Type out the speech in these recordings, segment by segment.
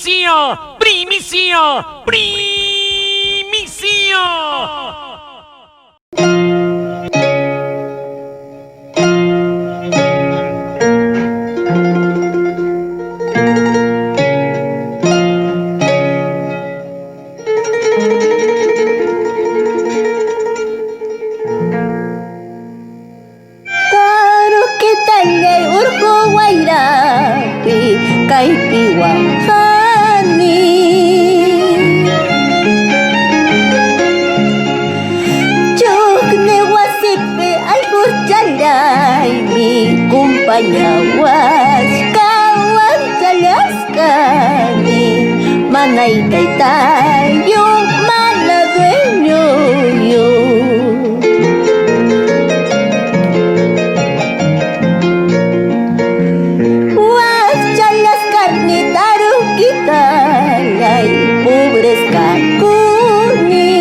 primicia, primicia, primicia. Panyawas kawan Alaskani manay kay tayo maladueño yo. Was Alaskani taruh kita lay pobres kakuni.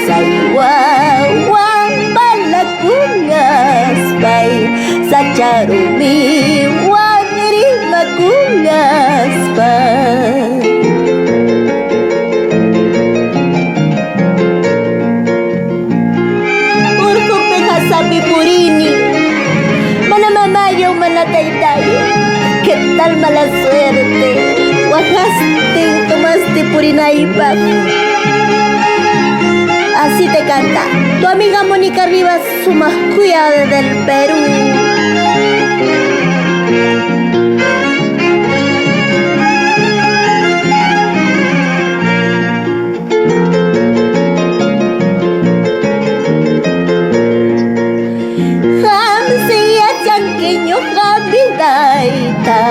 Saywawang balagulas bay sa charumi wag rin magulas pa. Urko sabi purini manamamayaw manatay tayo ketal mala suerte wakasting tumasti purinaipak. Así te canta tu amiga Mónica Rivas, su mascuya desde el Perú. Hamsia chanqueño jabidaita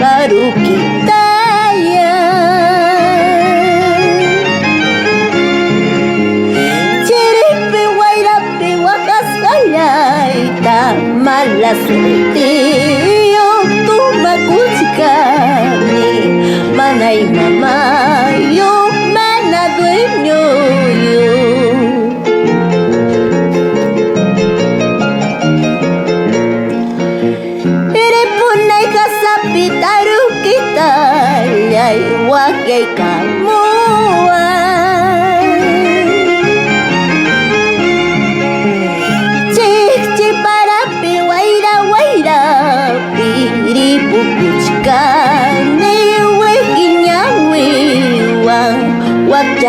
baru kita ya. Mala suerte yo tu makuchikani manay mama yo mana dueño yo. Ere punay kasapi taruh kita yay wakay kamuan.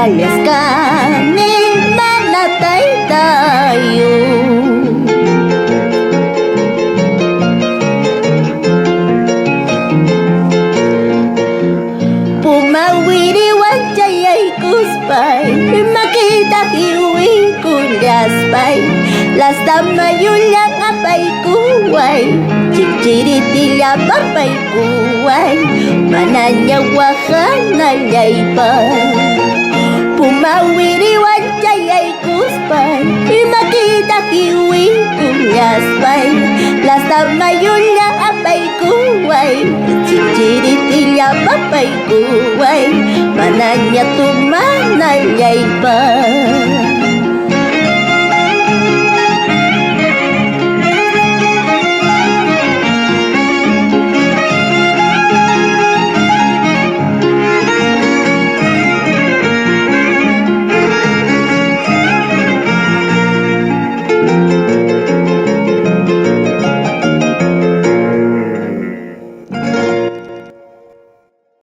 Alaskani manatay tayo. Pumawiriwan jayay kuspay makita hiwi kundaspay las tamayulang apay kuway ciciritiля papay kuway mananyawahan na yaypay. Pumawiriwan jayay kuspay makita hiwi kundaspay las tamayulang apay kuway ciciritiля papay kuway mananya tumanay yaypay.